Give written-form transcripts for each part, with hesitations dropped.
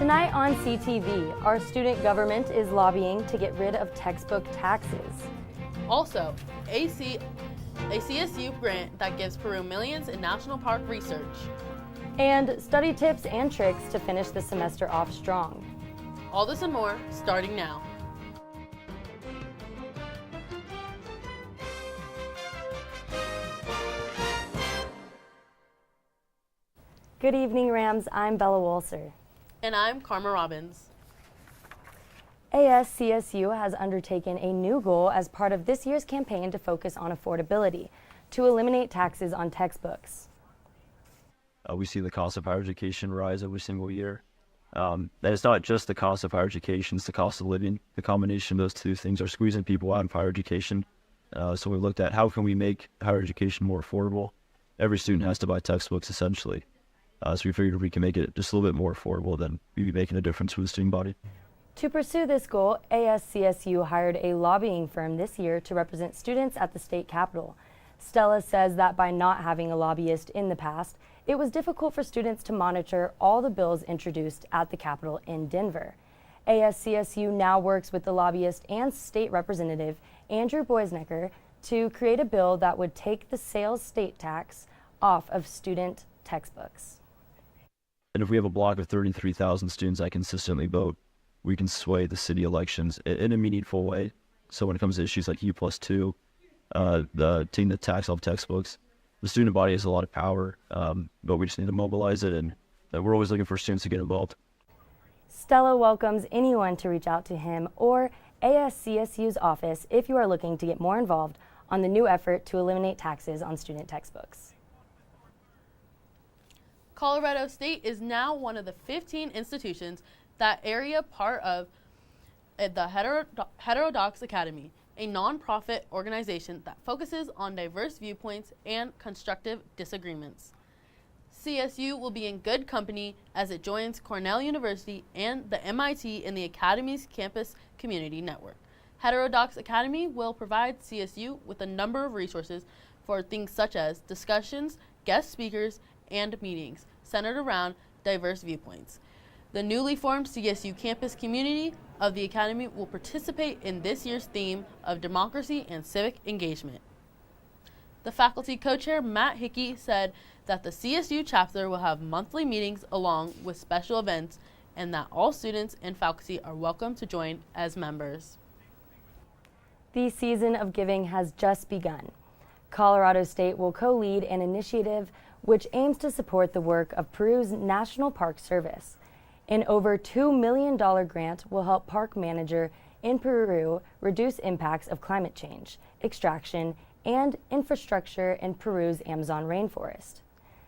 Tonight on CTV, our student government is lobbying to get rid of textbook taxes. Also, a CSU grant that gives Peru millions in national park research. And study tips and tricks to finish the semester off strong. All this and more, starting now. Good evening, Rams. I'm Bella Walser. And I'm Karma Robbins. ASCSU has undertaken a new goal as part of this year's campaign to focus on affordability, to eliminate taxes on textbooks. We see the cost of higher education rise every single year. And it's not just the cost of higher education, it's the cost of living. The combination of those two things are squeezing people out of higher education. So we looked at how can we make higher education more affordable. Every student has to buy textbooks, essentially. So we figured if we can make it just a little bit more affordable, then we'd be making a difference for the student body. To pursue this goal, ASCSU hired a lobbying firm this year to represent students at the state capitol. Stella says that by not having a lobbyist in the past, it was difficult for students to monitor all the bills introduced at the Capitol in Denver. ASCSU now works with the lobbyist and state representative, Andrew Boisnecker, to create a bill that would take the sales state tax off of student textbooks. And if we have a block of 33,000 students that consistently vote, we can sway the city elections in a meaningful way. So when it comes to issues like U+2, taking the tax off textbooks, the student body has a lot of power, but we just need to mobilize it, and we're always looking for students to get involved. Stella welcomes anyone to reach out to him or ASCSU's office if you are looking to get more involved on the new effort to eliminate taxes on student textbooks. Colorado State is now one of the 15 institutions that area part of the Heterodox Academy, a nonprofit organization that focuses on diverse viewpoints and constructive disagreements. CSU will be in good company as it joins Cornell University and the MIT in the Academy's campus community network. Heterodox Academy will provide CSU with a number of resources for things such as discussions, guest speakers, and meetings centered around diverse viewpoints. The newly formed CSU campus community of the Academy will participate in this year's theme of democracy and civic engagement. The faculty co-chair, Matt Hickey, said that the CSU chapter will have monthly meetings along with special events and that all students and faculty are welcome to join as members. The season of giving has just begun. Colorado State will co-lead an initiative which aims to support the work of Peru's National Park Service. An over $2 million grant will help park manager in Peru reduce impacts of climate change, extraction, and infrastructure in Peru's Amazon rainforest.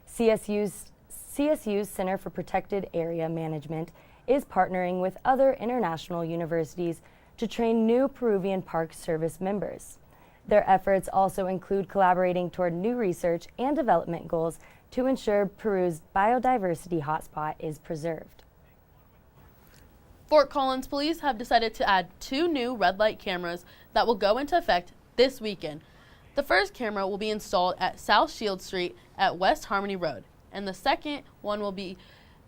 CSU's Center for Protected Area Management is partnering with other international universities to train new Peruvian Park Service members. Their efforts also include collaborating toward new research and development goals to ensure Peru's biodiversity hotspot is preserved. Fort Collins police have decided to add 2 new red light cameras that will go into effect this weekend. The first camera will be installed at South Shield Street at West Harmony Road, and the second one will be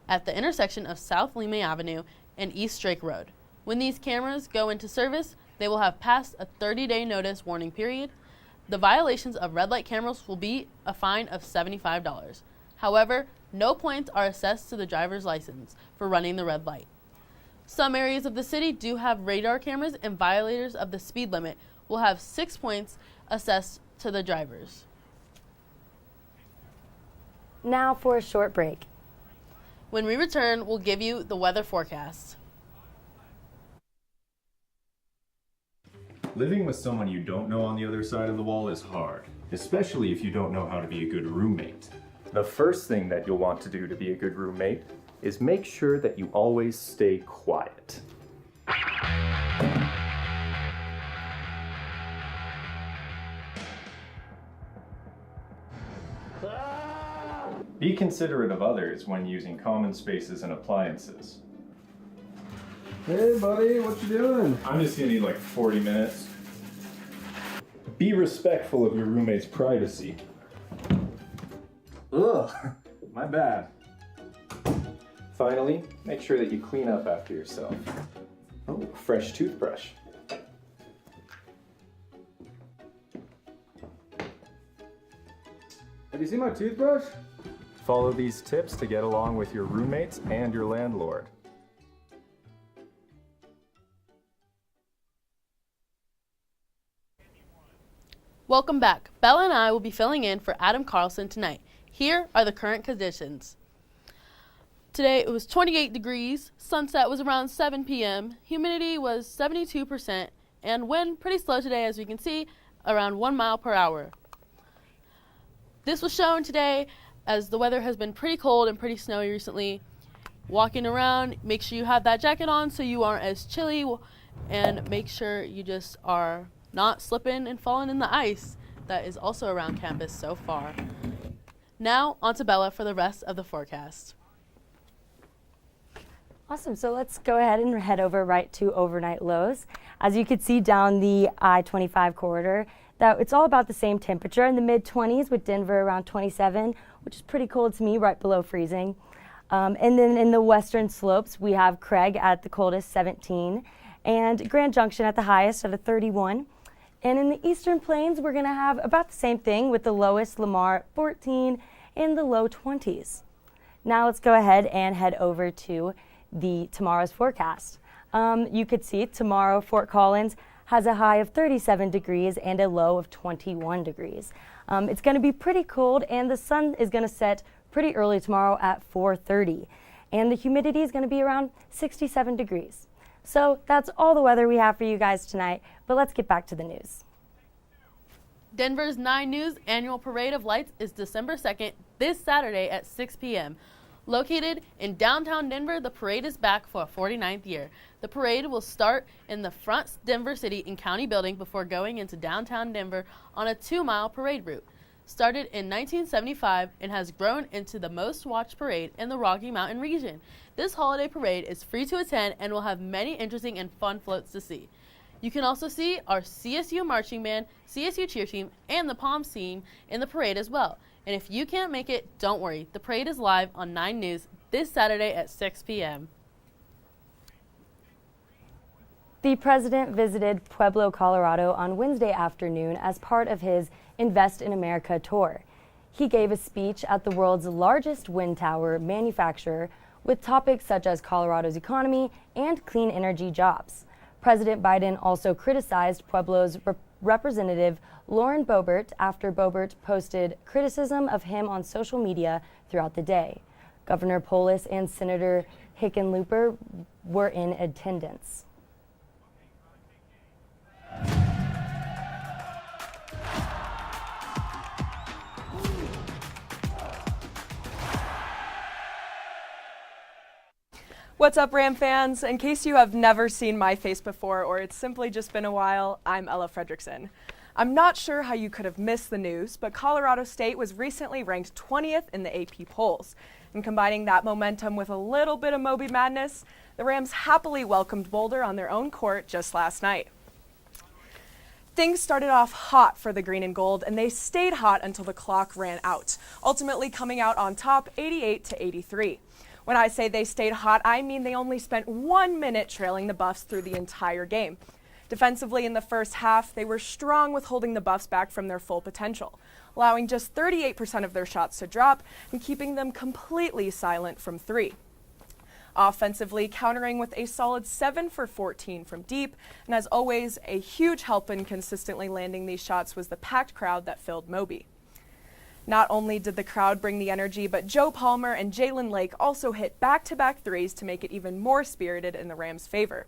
at the intersection of South Lima Avenue and East Drake Road. When these cameras go into service, they will have passed a 30-day notice warning period. The violations of red light cameras will be a fine of $75. However, no points are assessed to the driver's license for running the red light. Some areas of the city do have radar cameras, and violators of the speed limit will have 6 points assessed to the drivers. Now for a short break. When we return, we'll give you the weather forecast. Living with someone you don't know on the other side of the wall is hard, especially if you don't know how to be a good roommate. The first thing that you'll want to do to be a good roommate is make sure that you always stay quiet. Be considerate of others when using common spaces and appliances. Hey buddy, what you doing? I'm just gonna need like 40 minutes. Be respectful of your roommate's privacy. Ugh, my bad. Finally, make sure that you clean up after yourself. Oh, a fresh toothbrush. Have you seen my toothbrush? Follow these tips to get along with your roommates and your landlord. Welcome back. Bella and I will be filling in for Adam Carlson tonight. Here are the current conditions. Today it was 28 degrees, sunset was around 7 p.m., humidity was 72%, and wind pretty slow today, as we can see, around 1 mile per hour. This was shown today as the weather has been pretty cold and pretty snowy recently. Walking around, make sure you have that jacket on so you aren't as chilly, and make sure you just are not slipping and falling in the ice that is also around campus so far. Now, on to Bella for the rest of the forecast. Awesome, so let's go ahead and head over right to overnight lows. As you can see down the I-25 corridor, that it's all about the same temperature in the mid-20s with Denver around 27, which is pretty cold to me, right below freezing. And then in the western slopes, we have Craig at the coldest, 17, and Grand Junction at the highest at a 31. And in the eastern plains, we're going to have about the same thing with the lowest Lamar at 14 in the low 20s. Now let's go ahead and head over to tomorrow's forecast. You could see tomorrow Fort Collins has a high of 37 degrees and a low of 21 degrees. It's going to be pretty cold, and the sun is going to set pretty early tomorrow at 4:30. And the humidity is going to be around 67 degrees. So that's all the weather we have for you guys tonight, but let's get back to the news. Denver's 9 News annual Parade of Lights is December 2nd, this Saturday at 6 p.m. Located in downtown Denver, the parade is back for a 49th year. The parade will start in the front Denver City and County building before going into downtown Denver on a 2-mile parade route. Started in 1975 and has grown into the most watched parade in the Rocky Mountain region. This holiday parade is free to attend and will have many interesting and fun floats to see. You can also see our CSU marching band, CSU cheer team, and the Palms team in the parade as well. And if you can't make it, don't worry. The parade is live on 9 News this Saturday at 6 p.m. The president visited Pueblo, Colorado on Wednesday afternoon as part of his Invest in America tour. He gave a speech at the world's largest wind tower manufacturer with topics such as Colorado's economy and clean energy jobs. President Biden also criticized Pueblo's Representative Lauren Boebert after Boebert posted criticism of him on social media throughout the day. Governor Polis and Senator Hickenlooper were in attendance. What's up, Ram fans? In case you have never seen my face before or it's simply just been a while, I'm Ella Fredrikson. I'm not sure how you could have missed the news, but Colorado State was recently ranked 20th in the AP polls. And combining that momentum with a little bit of Moby madness, the Rams happily welcomed Boulder on their own court just last night. Things started off hot for the green and gold, and they stayed hot until the clock ran out, ultimately coming out on top 88-83. When I say they stayed hot, I mean they only spent 1 minute trailing the Buffs through the entire game. Defensively in the first half, they were strong with holding the Buffs back from their full potential, allowing just 38% of their shots to drop and keeping them completely silent from three. Offensively, countering with a solid 7 for 14 from deep, and as always, a huge help in consistently landing these shots was the packed crowd that filled Moby. Not only did the crowd bring the energy, but Joe Palmer and Jalen Lake also hit back-to-back threes to make it even more spirited in the Rams' favor.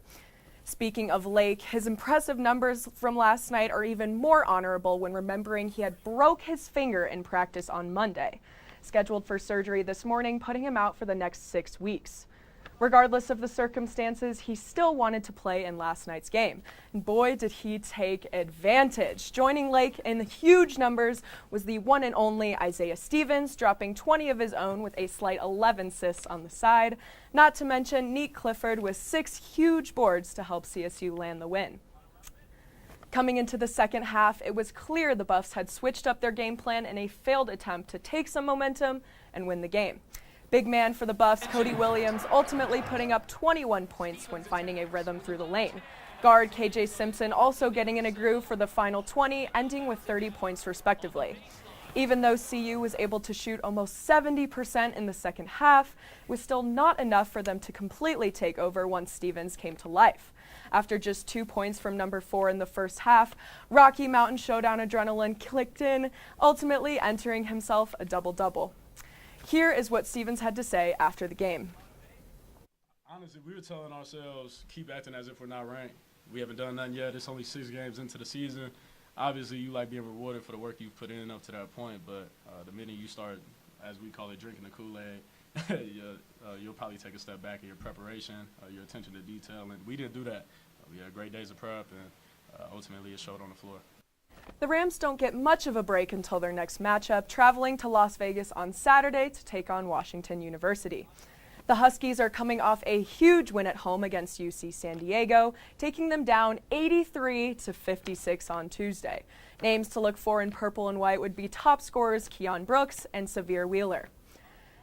Speaking of Lake, his impressive numbers from last night are even more honorable when remembering he had broke his finger in practice on Monday, scheduled for surgery this morning, putting him out for the next 6 weeks. Regardless of the circumstances, he still wanted to play in last night's game. And boy, did he take advantage. Joining Lake in huge numbers was the one and only Isaiah Stevens, dropping 20 of his own with a slight 11 assists on the side. Not to mention Neat Clifford with 6 huge boards to help CSU land the win. Coming into the second half, it was clear the Buffs had switched up their game plan in a failed attempt to take some momentum and win the game. Big man for the Buffs, Cody Williams, ultimately putting up 21 points when finding a rhythm through the lane. Guard KJ Simpson also getting in a groove for the final 20, ending with 30 points respectively. Even though CU was able to shoot almost 70% in the second half, it was still not enough for them to completely take over once Stevens came to life. After just 2 points from number 4 in the first half, Rocky Mountain Showdown adrenaline clicked in, ultimately entering himself a double-double. Here is what Stevens had to say after the game. Honestly, we were telling ourselves, keep acting as if we're not ranked. We haven't done nothing yet. It's only 6 games into the season. Obviously, you like being rewarded for the work you've put in up to that point, but the minute you start, as we call it, drinking the Kool-Aid, you'll probably take a step back in your preparation, your attention to detail, and we didn't do that. We had great days of prep, and ultimately it showed on the floor. The Rams don't get much of a break until their next matchup, traveling to Las Vegas on Saturday to take on Washington University. The Huskies are coming off a huge win at home against UC San Diego, taking them down 83-56 on Tuesday. Names to look for in purple and white would be top scorers Keon Brooks and Severe Wheeler.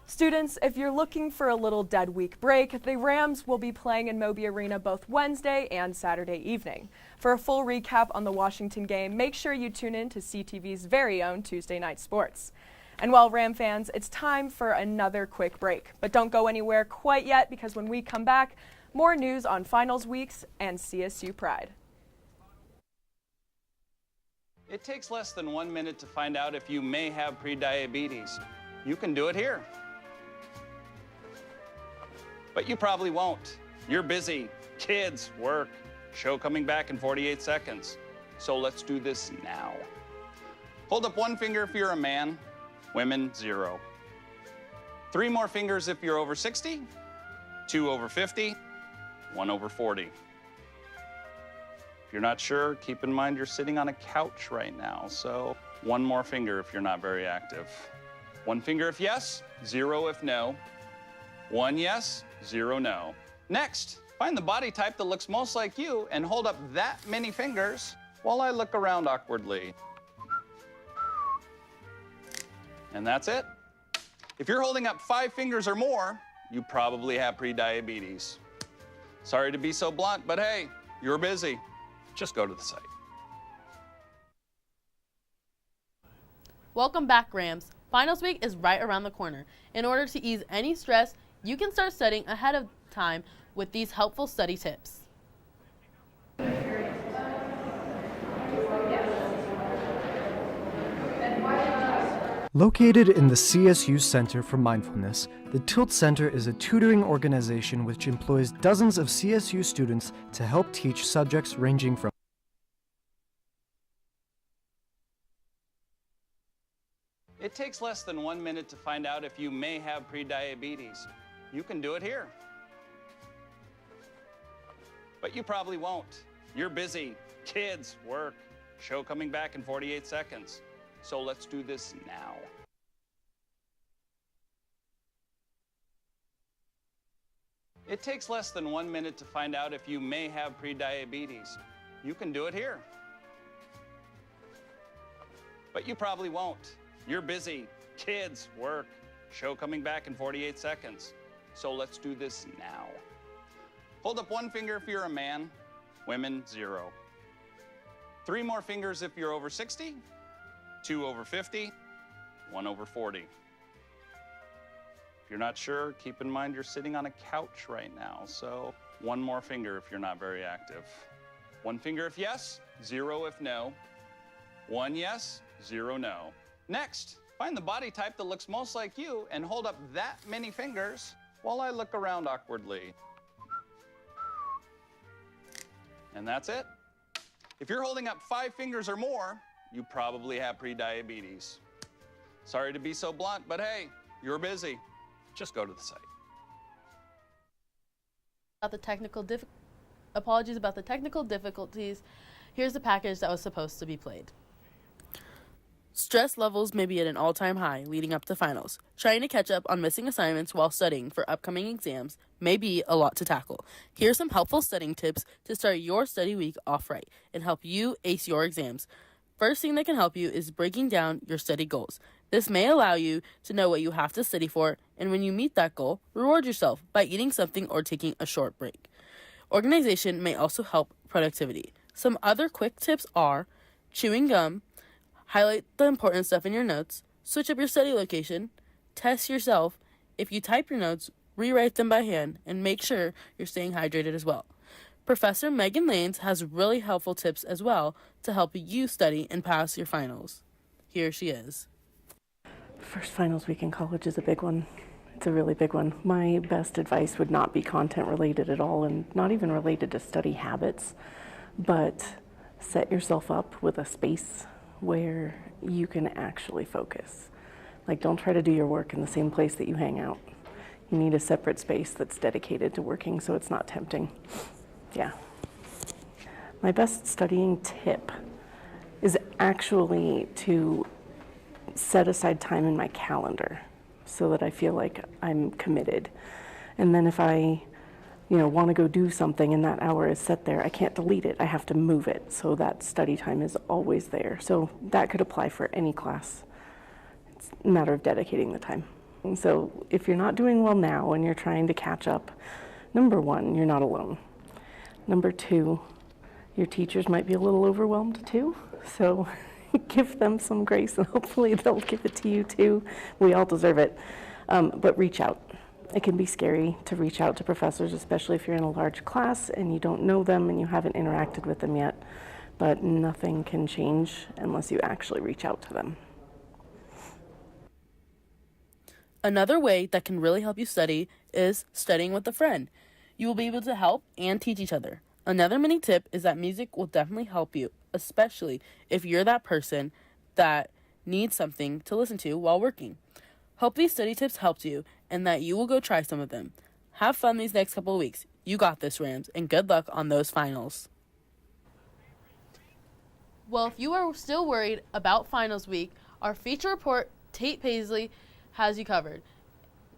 Students, if you're looking for a little dead week break, the Rams will be playing in Moby Arena both Wednesday and Saturday evening. For a full recap on the Washington game, make sure you tune in to CTV's very own Tuesday Night Sports. And while Ram fans, it's time for another quick break. But don't go anywhere quite yet, because when we come back, more news on finals weeks and CSU pride. It takes less than 1 minute to find out if you may have prediabetes. You can do it here. But you probably won't. You're busy. Kids, work, show coming back in 48 seconds. So let's do this now. Hold up 1 finger if you're a man. Women, 0. 3 more fingers if you're over 60, 2 over 50, 1 over 40. If you're not sure, keep in mind you're sitting on a couch right now, so 1 more finger if you're not very active. 1 finger if yes, 0 if no. 1 yes, 0 no. Next, find the body type that looks most like you and hold up that many fingers while I look around awkwardly. And that's it. If you're holding up 5 fingers or more, you probably have prediabetes. Sorry to be so blunt, but hey, you're busy. Just go to the site. Welcome back, Rams. Finals week is right around the corner. In order to ease any stress, you can start studying ahead of time with these helpful study tips. Located in the CSU Center for Mindfulness, the Tilt Center is a tutoring organization which employs dozens of CSU students to help teach subjects ranging from It takes less than 1 minute to find out if you may have prediabetes. You can do it here. But you probably won't. You're busy. Kids, work, show coming back in 48 seconds. So let's do this now. It takes less than 1 minute to find out if you may have prediabetes. You can do it here. But you probably won't. You're busy. Kids, work, show coming back in 48 seconds. So let's do this now. Hold up 1 finger if you're a man. Women, 0. 3 more fingers if you're over 60. 2 over 50, 1 over 40. If you're not sure, keep in mind you're sitting on a couch right now, so 1 more finger if you're not very active. 1 finger if yes, 0 if no. 1 yes, 0 no. Next, find the body type that looks most like you and hold up that many fingers while I look around awkwardly. And that's it. If you're holding up 5 fingers or more, you probably have prediabetes. Sorry to be so blunt, but hey, you're busy. Just go to the site. Apologies about the technical difficulties. Here's the package that was supposed to be played. Stress levels may be at an all-time high leading up to finals. Trying to catch up on missing assignments while studying for upcoming exams may be a lot to tackle. Here are some helpful studying tips to start your study week off right and help you ace your exams. First thing that can help you is breaking down your study goals. This may allow you to know what you have to study for And when you meet that goal, reward yourself by eating something or taking a short break. Organization may also help productivity. Some other quick tips are chewing gum, highlight the important stuff in your notes, switch up your study location, test yourself. If you type your notes, rewrite them by hand, and make sure you're staying hydrated as well. Professor Megan Lanes has really helpful tips as well to help you study and pass your finals. Here she is. First finals week in college is a big one. It's a really big one. My best advice would not be content related at all and not even related to study habits, but set yourself up with a space where you can actually focus. Like, don't try to do your work in the same place that you hang out. You need a separate space that's dedicated to working so it's not tempting. Yeah. My best studying tip is actually to set aside time in my calendar so that I feel like I'm committed. And then if I, want to go do something and that hour is set there, I can't delete it. I have to move it so that study time is always there. So that could apply for any class. It's a matter of dedicating the time. And so if you're not doing well now and you're trying to catch up, number one, you're not alone. Number two, your teachers might be a little overwhelmed too. So give them some grace and hopefully they'll give it to you too. We all deserve it. But reach out. It can be scary to reach out to professors, especially if you're in a large class and you don't know them and you haven't interacted with them yet. But nothing can change unless you actually reach out to them. Another way that can really help you study is studying with a friend. You will be able to help and teach each other. Another mini tip is that music will definitely help you, especially if you're that person that needs something to listen to while working. Hope these study tips helped you and that you will go try some of them. Have fun these next couple of weeks. You got this, Rams, and good luck on those finals. Well, if you are still worried about finals week, our feature report, Tate Paisley, has you covered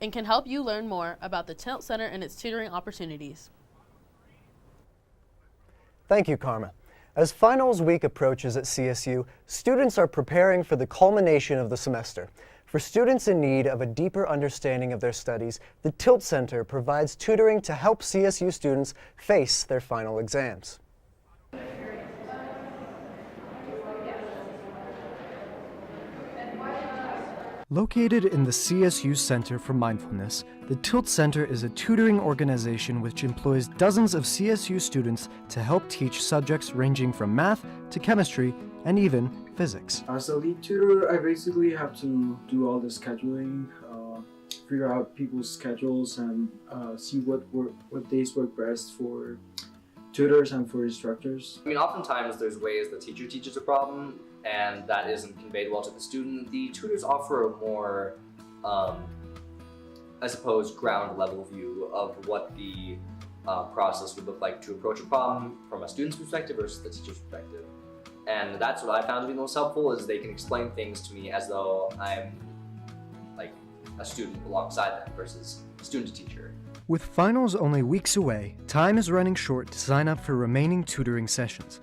and can help you learn more about the Tilt Center and its tutoring opportunities. Thank you, Karma. As finals week approaches at CSU, students are preparing for the culmination of the semester. For students in need of a deeper understanding of their studies, the Tilt Center provides tutoring to help CSU students face their final exams. Located in the CSU Center for Mindfulness, the Tilt Center is a tutoring organization which employs dozens of CSU students to help teach subjects ranging from math to chemistry and even physics. As a lead tutor, I basically have to do all the scheduling, figure out people's schedules and see what days work best for tutors and for instructors. I mean, oftentimes there's ways the teacher teaches a problem and that isn't conveyed well to the student. The tutors offer a more, I suppose, ground level view of what the process would look like to approach a problem from a student's perspective versus the teacher's perspective. And that's what I found to be most helpful, is they can explain things to me as though I'm like a student alongside them versus student to teacher. With finals only weeks away, time is running short to sign up for remaining tutoring sessions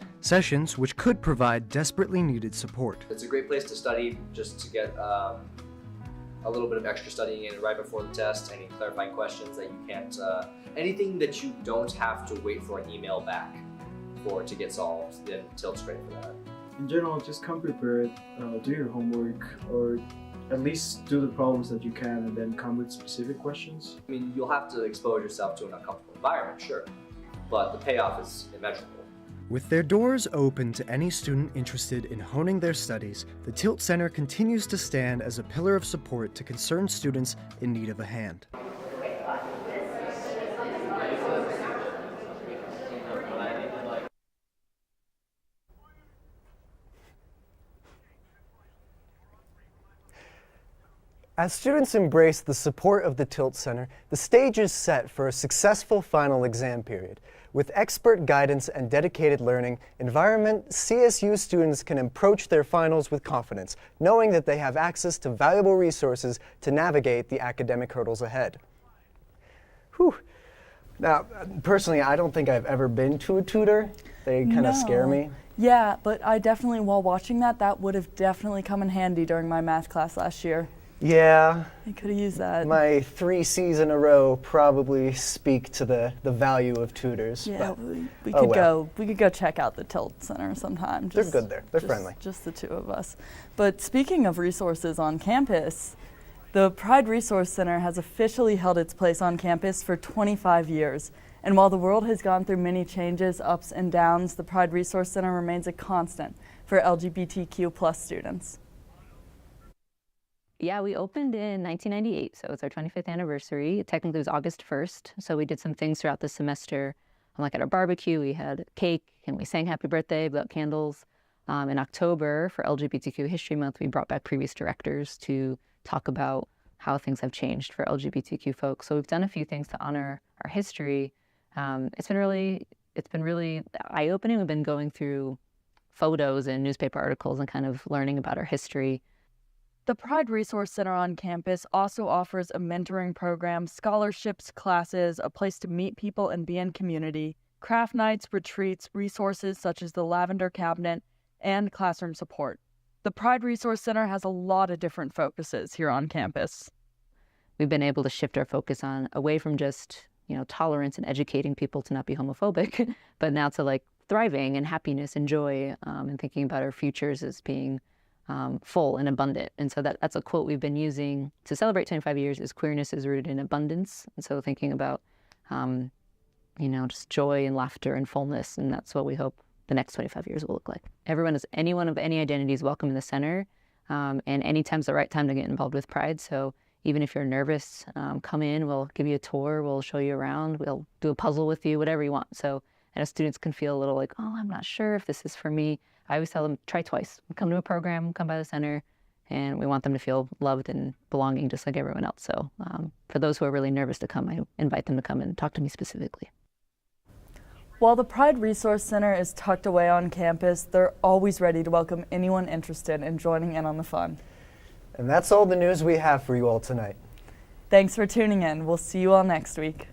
which could provide desperately needed support. It's a great place to study, just to get a little bit of extra studying in right before the test, any clarifying questions that you can't, anything that you don't have to wait for an email back for to get solved, then Tilt's great for that. In general, just come prepared, do your homework, or at least do the problems that you can and then come with specific questions. I mean, you'll have to expose yourself to an uncomfortable environment, sure, but the payoff is immeasurable. With their doors open to any student interested in honing their studies, the Tilt Center continues to stand as a pillar of support to concerned students in need of a hand. As students embrace the support of the Tilt Center, the stage is set for a successful final exam period. With expert guidance and dedicated learning environment, CSU students can approach their finals with confidence, knowing that they have access to valuable resources to navigate the academic hurdles ahead. Whew. Now, personally, I don't think I've ever been to a tutor. They kind of scare me. Yeah, but I definitely, while watching that would have definitely come in handy during my math class last year. Yeah. You could have used that. My 3 C's in a row probably speak to the value of tutors. Yeah, but, we oh could well. go. We could go check out the Tilt Center sometime. They're good there. They're friendly. Just the two of us. But speaking of resources on campus, the Pride Resource Center has officially held its place on campus for 25 years. And while the world has gone through many changes, ups and downs, the Pride Resource Center remains a constant for LGBTQ+ students. Yeah, we opened in 1998, so it's our 25th anniversary. Technically, it was August 1st, so we did some things throughout the semester. Like at our barbecue, we had cake, and we sang happy birthday, blew out candles. In October, for LGBTQ History Month, we brought back previous directors to talk about how things have changed for LGBTQ folks. So we've done a few things to honor our history. It's been really eye-opening. We've been going through photos and newspaper articles and kind of learning about our history. The Pride Resource Center on campus also offers a mentoring program, scholarships, classes, a place to meet people and be in community, craft nights, retreats, resources such as the Lavender Cabinet, and classroom support. The Pride Resource Center has a lot of different focuses here on campus. We've been able to shift our focus away from just, tolerance and educating people to not be homophobic, but now to thriving and happiness and joy, and thinking about our futures as being full and abundant. And so that's a quote we've been using to celebrate 25 years is queerness is rooted in abundance. And so thinking about, just joy and laughter and fullness. And that's what we hope the next 25 years will look like. Anyone of any identity is welcome in the center. And anytime's the right time to get involved with Pride. So even if you're nervous, come in, we'll give you a tour, we'll show you around, we'll do a puzzle with you, whatever you want. So I know students can feel a little oh, I'm not sure if this is for me. I always tell them, try twice. Come to a program, come by the center, and we want them to feel loved and belonging just like everyone else. So for those who are really nervous to come, I invite them to come and talk to me specifically. While the Pride Resource Center is tucked away on campus, they're always ready to welcome anyone interested in joining in on the fun. And that's all the news we have for you all tonight. Thanks for tuning in. We'll see you all next week.